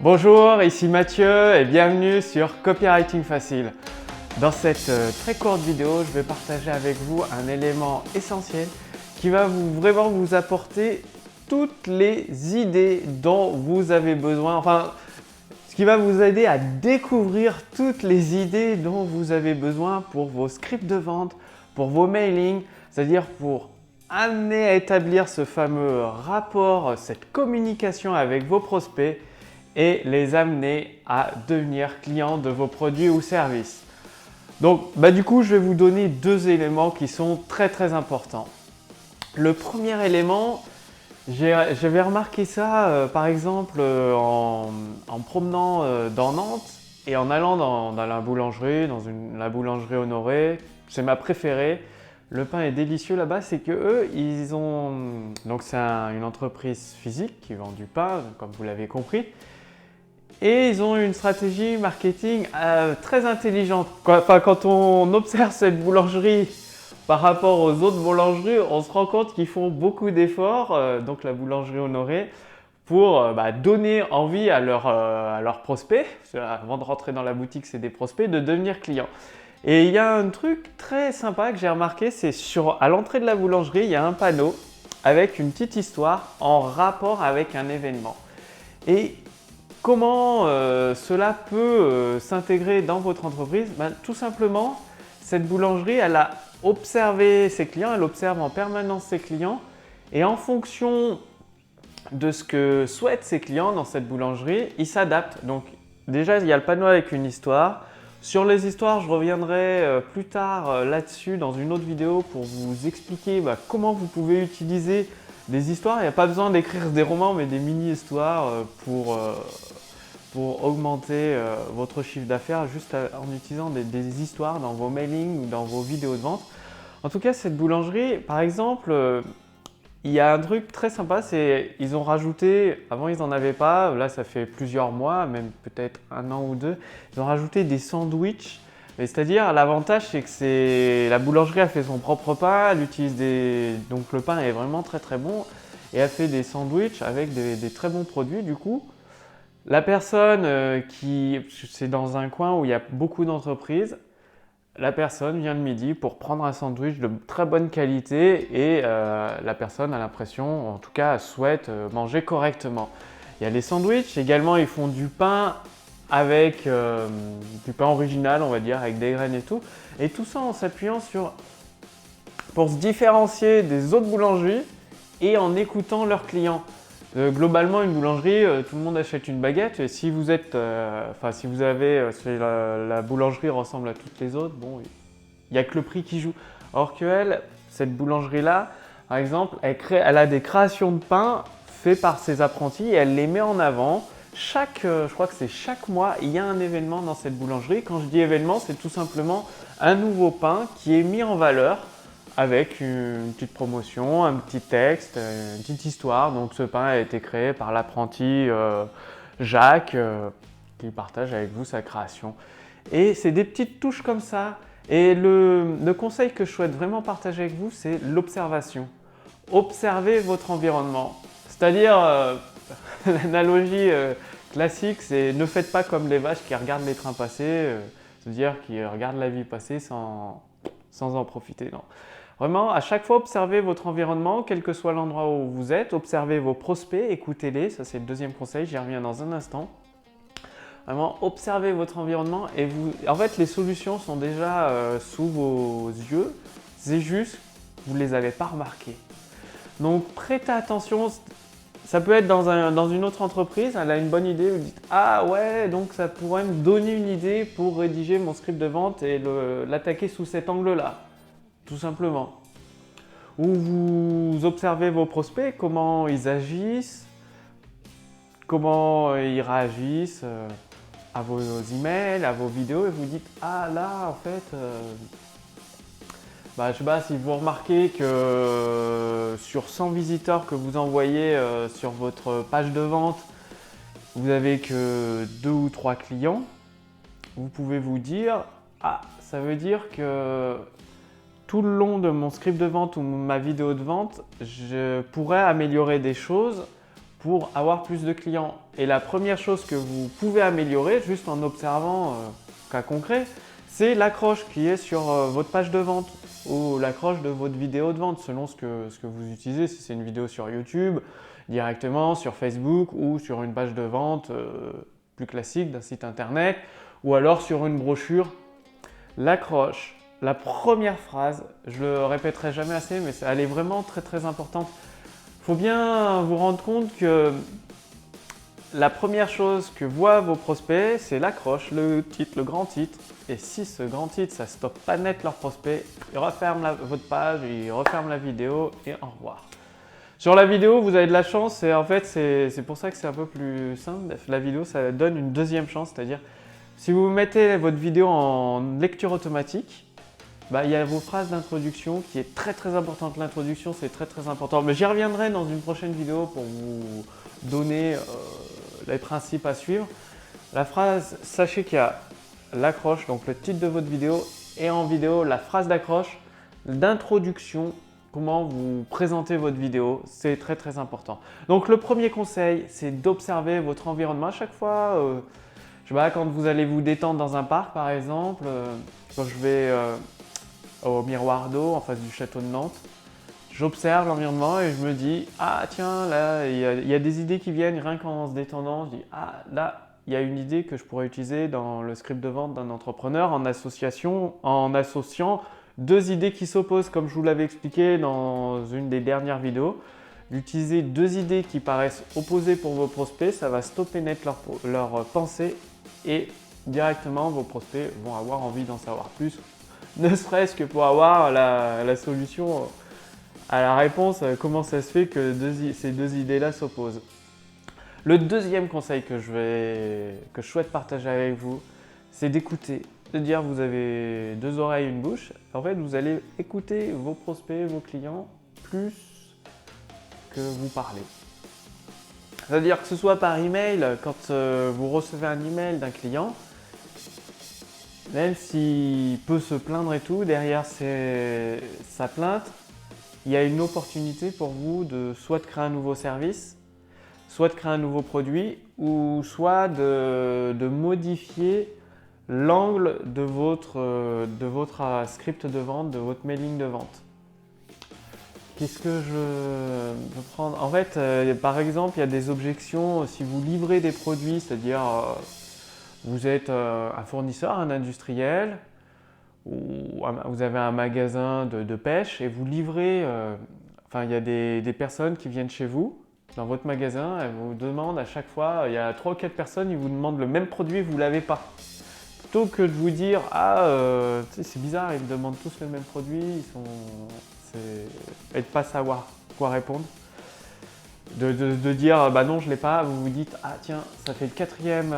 Bonjour, ici Mathieu et bienvenue sur Copywriting Facile. Dans cette très courte vidéo, je vais partager avec vous un élément essentiel qui va vraiment vous apporter toutes les idées dont vous avez besoin, enfin, ce qui va vous aider à découvrir toutes les idées dont vous avez besoin pour vos scripts de vente, pour vos mailings, c'est-à-dire pour amener à établir ce fameux rapport, cette communication avec vos prospects et les amener à devenir clients de vos produits ou services. Donc, du coup, je vais vous donner deux éléments qui sont très importants. Le premier élément, j'avais remarqué ça par exemple en promenant dans Nantes et en allant dans la boulangerie, la boulangerie Honoré. C'est ma préférée. Le pain est délicieux là-bas, c'est que eux, ils ont… Donc c'est une entreprise physique qui vend du pain, comme vous l'avez compris. Et ils ont une stratégie marketing très intelligente. Quand on observe cette boulangerie par rapport aux autres boulangeries, on se rend compte qu'ils font beaucoup d'efforts, donc la boulangerie Honoré, pour donner envie à leurs prospects, avant de rentrer dans la boutique, c'est des prospects, de devenir clients. Et il y a un truc très sympa que j'ai remarqué, c'est à l'entrée de la boulangerie, il y a un panneau avec une petite histoire en rapport avec un événement. Et comment cela peut s'intégrer dans votre entreprise? Tout simplement, cette boulangerie, elle a observé ses clients, elle observe en permanence ses clients et en fonction de ce que souhaitent ses clients dans cette boulangerie, ils s'adaptent. Donc déjà, il y a le panneau avec une histoire. Sur les histoires, je reviendrai plus tard là-dessus dans une autre vidéo pour vous expliquer comment vous pouvez utiliser des histoires. Il n'y a pas besoin d'écrire des romans, mais des mini-histoires pour augmenter votre chiffre d'affaires juste en utilisant des histoires dans vos mailings ou dans vos vidéos de vente. En tout cas, cette boulangerie, par exemple, il y a un truc très sympa, c'est ils ont rajouté, avant ils n'en avaient pas, là ça fait plusieurs mois, même peut-être un an ou deux, ils ont rajouté des sandwichs. C'est-à-dire, l'avantage c'est que la boulangerie a fait son propre pain, elle utilise donc le pain est vraiment très bon et elle fait des sandwichs avec des très bons produits du coup. La personne c'est dans un coin où il y a beaucoup d'entreprises, la personne vient le midi pour prendre un sandwich de très bonne qualité et la personne a l'impression, en tout cas souhaite manger correctement. Il y a les sandwichs, également ils font du pain avec du pain original, on va dire, avec des graines et tout. Et tout ça en s'appuyant pour se différencier des autres boulangeries et en écoutant leurs clients. Globalement, une boulangerie, tout le monde achète une baguette. Et si vous êtes, si vous avez, la boulangerie ressemble à toutes les autres, bon, il n'y a que le prix qui joue. Or que cette boulangerie-là, par exemple, elle a des créations de pain faites par ses apprentis et elle les met en avant. Je crois que c'est chaque mois, il y a un événement dans cette boulangerie. Quand je dis événement, c'est tout simplement un nouveau pain qui est mis en valeur avec une petite promotion, un petit texte, une petite histoire. Donc ce pain a été créé par l'apprenti Jacques qui partage avec vous sa création. Et c'est des petites touches comme ça. Et le conseil que je souhaite vraiment partager avec vous, c'est l'observation. Observez votre environnement. C'est-à-dire, l'analogie classique, c'est ne faites pas comme les vaches qui regardent les trains passer, c'est-à-dire qui regardent la vie passer sans en profiter. Non. Vraiment, à chaque fois, observez votre environnement, quel que soit l'endroit où vous êtes. Observez vos prospects, écoutez-les. Ça, c'est le deuxième conseil. J'y reviens dans un instant. Vraiment, observez votre environnement et en fait, les solutions sont déjà sous vos yeux. C'est juste que vous ne les avez pas remarquées. Donc, prêtez attention. Ça peut être dans une autre entreprise. Elle a une bonne idée. Vous dites « Ah ouais, donc ça pourrait me donner une idée pour rédiger mon script de vente et l'attaquer sous cet angle-là. » Tout simplement. Ou vous observez vos prospects, comment ils agissent, comment ils réagissent à vos emails, à vos vidéos et vous dites « Ah là, en fait, je ne sais pas si vous remarquez que sur 100 visiteurs que vous envoyez sur votre page de vente, vous n'avez que 2 ou 3 clients. Vous pouvez vous dire « Ah, ça veut dire que… » tout le long de mon script de vente ou ma vidéo de vente, je pourrais améliorer des choses pour avoir plus de clients. Et la première chose que vous pouvez améliorer, juste en observant cas concret, c'est l'accroche qui est sur votre page de vente ou l'accroche de votre vidéo de vente selon ce que vous utilisez. Si c'est une vidéo sur YouTube, directement sur Facebook ou sur une page de vente plus classique d'un site internet ou alors sur une brochure. L'accroche, la première phrase, je le répéterai jamais assez, mais elle est vraiment très très importante. Il faut bien vous rendre compte que la première chose que voient vos prospects, c'est l'accroche, le titre, le grand titre. Et si ce grand titre, ça ne stoppe pas net leurs prospects, ils referment votre page, ils referment la vidéo et au revoir. Sur la vidéo, vous avez de la chance et en fait, c'est pour ça que c'est un peu plus simple. La vidéo, ça donne une deuxième chance, c'est-à-dire si vous mettez votre vidéo en lecture automatique, il y a vos phrases d'introduction qui est très très importante. L'introduction, c'est très très important. Mais j'y reviendrai dans une prochaine vidéo pour vous donner les principes à suivre. La phrase, sachez qu'il y a l'accroche, donc le titre de votre vidéo, et en vidéo, la phrase d'accroche, d'introduction, comment vous présentez votre vidéo, c'est très très important. Donc le premier conseil, c'est d'observer votre environnement à chaque fois. Je sais pas, quand vous allez vous détendre dans un parc par exemple, quand je vais au miroir d'eau en face du château de Nantes, j'observe l'environnement et je me dis « Ah tiens, là, il y a des idées qui viennent rien qu'en se détendant. » Je dis « Ah là, il y a une idée que je pourrais utiliser dans le script de vente d'un entrepreneur en associant deux idées qui s'opposent, comme je vous l'avais expliqué dans une des dernières vidéos. D'utiliser deux idées qui paraissent opposées pour vos prospects, ça va stopper net leur pensée et directement vos prospects vont avoir envie d'en savoir plus, ne serait-ce que pour avoir la solution à la réponse, comment ça se fait que ces deux idées-là s'opposent. Le deuxième conseil que je souhaite partager avec vous, c'est d'écouter. De dire vous avez deux oreilles, une bouche. En fait, vous allez écouter vos prospects, vos clients, plus que vous parlez. C'est-à-dire que ce soit par email, quand vous recevez un email d'un client, même s'il peut se plaindre et tout, derrière sa plainte, il y a une opportunité pour vous de soit de créer un nouveau service, soit de créer un nouveau produit, ou soit de modifier l'angle de votre script de vente, de votre mailing de vente. Qu'est-ce que je veux prendre? En fait, par exemple, il y a des objections si vous livrez des produits, c'est-à-dire vous êtes un fournisseur, un industriel, ou vous avez un magasin de pêche et vous livrez, il y a des personnes qui viennent chez vous, dans votre magasin, elles vous demandent à chaque fois, il y a 3 ou 4 personnes, ils vous demandent le même produit, vous ne l'avez pas. Plutôt que de vous dire, c'est bizarre, ils me demandent tous le même produit, et de ne pas savoir quoi répondre. De dire, non, je ne l'ai pas, vous vous dites, ah tiens, ça fait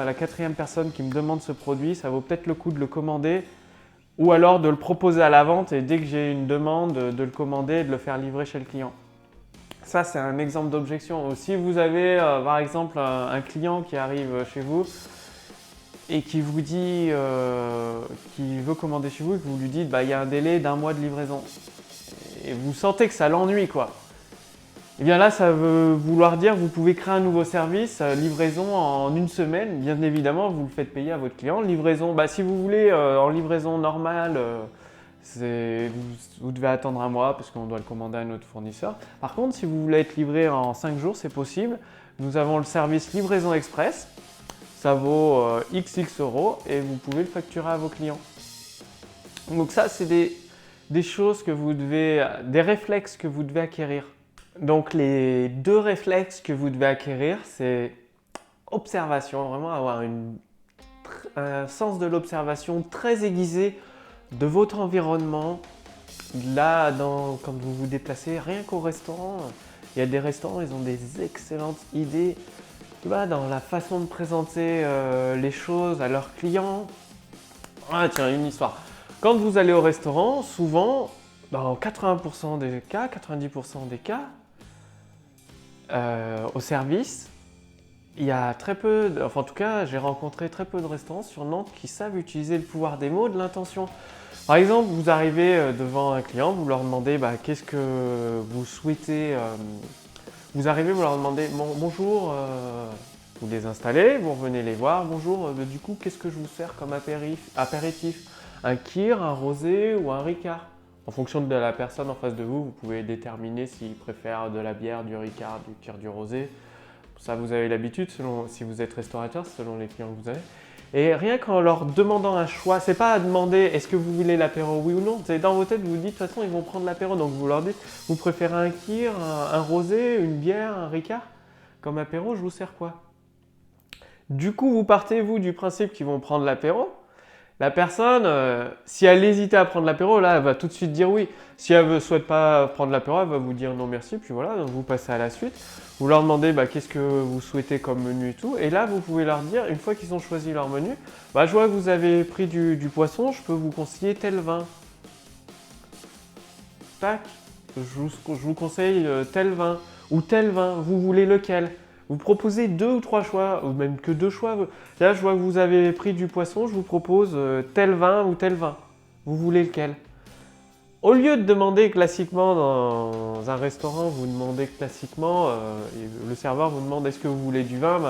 la quatrième personne qui me demande ce produit, ça vaut peut-être le coup de le commander, ou alors de le proposer à la vente et dès que j'ai une demande, de le commander et de le faire livrer chez le client. Ça, c'est un exemple d'objection. Si vous avez, par exemple, un client qui arrive chez vous et qui vous dit qu'il veut commander chez vous et que vous lui dites il y a un délai d'1 mois de livraison et vous sentez que ça l'ennuie quoi. Et bien là, ça veut vouloir dire que vous pouvez créer un nouveau service, livraison en 1 semaine. Bien évidemment, vous le faites payer à votre client. Livraison, si vous voulez en livraison normale, vous devez attendre 1 mois parce qu'on doit le commander à notre fournisseur. Par contre, si vous voulez être livré en 5 jours, c'est possible. Nous avons le service livraison express. Ça vaut XX euros et vous pouvez le facturer à vos clients. Donc ça, c'est des choses des réflexes que vous devez acquérir. Donc les 2 réflexes que vous devez acquérir, c'est observation, vraiment avoir un sens de l'observation très aiguisé de votre environnement. Là, quand vous vous déplacez, rien qu'au restaurant, il y a des restaurants, ils ont des excellentes idées dans la façon de présenter les choses à leurs clients. Ah tiens, une histoire. Quand vous allez au restaurant, souvent, dans 80% des cas, 90% des cas, au service, il y a très peu, en tout cas, j'ai rencontré très peu de restaurants sur Nantes qui savent utiliser le pouvoir des mots, de l'intention. Par exemple, vous arrivez devant un client, vous leur demandez qu'est-ce que vous souhaitez Vous arrivez, vous leur demandez bonjour, vous les installez, vous revenez les voir, bonjour, du coup, qu'est-ce que je vous sers comme apéritif? Un kir, un rosé ou un ricard? En fonction de la personne en face de vous, vous pouvez déterminer s'ils préfèrent de la bière, du ricard, du kir, du rosé. Ça, vous avez l'habitude, si vous êtes restaurateur, selon les clients que vous avez. Et rien qu'en leur demandant un choix, c'est pas à demander est-ce que vous voulez l'apéro oui ou non. C'est dans vos têtes, vous vous dites de toute façon ils vont prendre l'apéro. Donc vous leur dites vous préférez un kir, un rosé, une bière, un ricard? Comme apéro, je vous sers quoi? Du coup, vous partez vous du principe qu'ils vont prendre l'apéro. La personne, si elle hésitait à prendre l'apéro, là, elle va tout de suite dire oui. Si elle ne souhaite pas prendre l'apéro, elle va vous dire non merci, puis voilà, donc vous passez à la suite. Vous leur demandez qu'est-ce que vous souhaitez comme menu et tout. Et là, vous pouvez leur dire, une fois qu'ils ont choisi leur menu, je vois que vous avez pris du poisson, je peux vous conseiller tel vin. Tac, je vous conseille tel vin ou tel vin, vous voulez lequel? Vous proposez 2 ou 3 choix, ou même que 2 choix. Là, je vois que vous avez pris du poisson, je vous propose tel vin ou tel vin. Vous voulez lequel? Au lieu de demander classiquement dans un restaurant, vous demandez classiquement, le serveur vous demande est-ce que vous voulez du vin?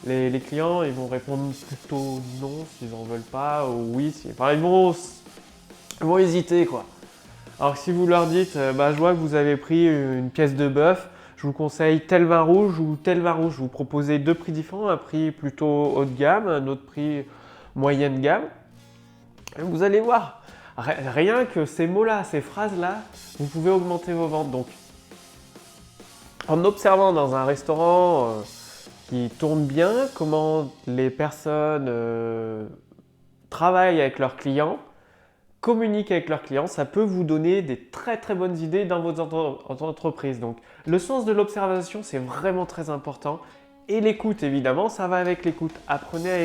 Les clients ils vont répondre plutôt non s'ils n'en veulent pas, ou oui. Enfin, ils vont hésiter quoi. Alors si vous leur dites, je vois que vous avez pris une pièce de bœuf, je vous conseille tel vin rouge ou tel vin rouge. Vous proposez 2 prix différents, un prix plutôt haut de gamme, un autre prix moyenne gamme. Et vous allez voir, rien que ces mots-là, ces phrases-là, vous pouvez augmenter vos ventes. Donc, en observant dans un restaurant qui tourne bien, comment les personnes travaillent avec leurs clients, communiquent avec leurs clients, ça peut vous donner des très très bonnes idées dans votre entreprise. Donc le sens de l'observation, c'est vraiment très important. Et l'écoute, évidemment, ça va avec l'écoute. Apprenez à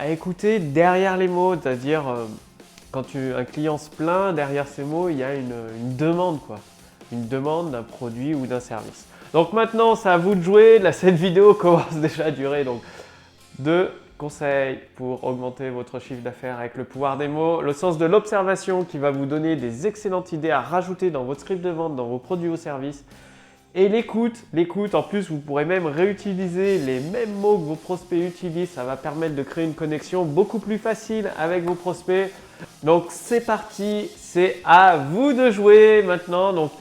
écouter derrière les mots, c'est-à-dire quand un client se plaint, derrière ces mots, il y a une demande, quoi. Une demande d'un produit ou d'un service. Donc maintenant, c'est à vous de jouer. Là, cette vidéo commence déjà à durer, donc 2 conseils pour augmenter votre chiffre d'affaires avec le pouvoir des mots, le sens de l'observation qui va vous donner des excellentes idées à rajouter dans votre script de vente, dans vos produits ou services. Et l'écoute, en plus vous pourrez même réutiliser les mêmes mots que vos prospects utilisent, ça va permettre de créer une connexion beaucoup plus facile avec vos prospects. Donc c'est parti, c'est à vous de jouer maintenant. Donc,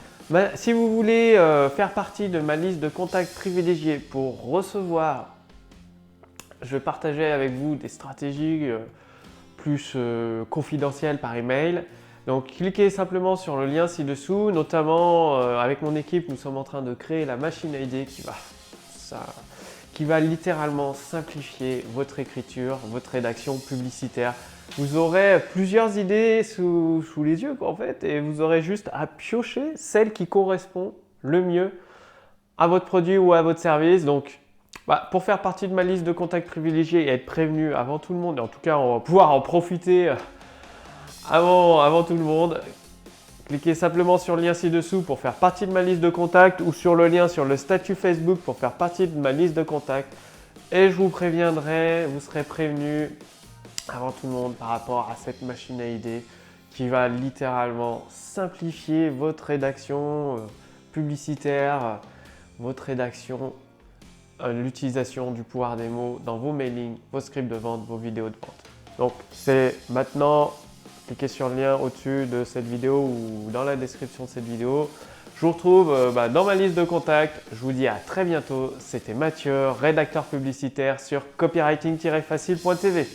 si vous voulez faire partie de ma liste de contacts privilégiés pour recevoir, je vais partager avec vous des stratégies plus confidentielles par email. Donc cliquez simplement sur le lien ci-dessous, notamment avec mon équipe, nous sommes en train de créer la machine à idées qui va littéralement simplifier votre écriture, votre rédaction publicitaire. Vous aurez plusieurs idées sous les yeux en fait, et vous aurez juste à piocher celle qui correspond le mieux à votre produit ou à votre service. Donc pour faire partie de ma liste de contacts privilégiés et être prévenu avant tout le monde, et en tout cas on va pouvoir en profiter avant tout le monde, cliquez simplement sur le lien ci-dessous pour faire partie de ma liste de contacts ou sur le lien sur le statut Facebook pour faire partie de ma liste de contacts. Et je vous préviendrai, vous serez prévenu avant tout le monde par rapport à cette machine à idées qui va littéralement simplifier votre rédaction publicitaire, votre rédaction, l'utilisation du pouvoir des mots dans vos mailings, vos scripts de vente, vos vidéos de vente. Donc c'est maintenant, cliquez sur le lien au-dessus de cette vidéo ou dans la description de cette vidéo. Je vous retrouve dans ma liste de contacts. Je vous dis à très bientôt. C'était Mathieu, rédacteur publicitaire sur copywriting-facile.tv.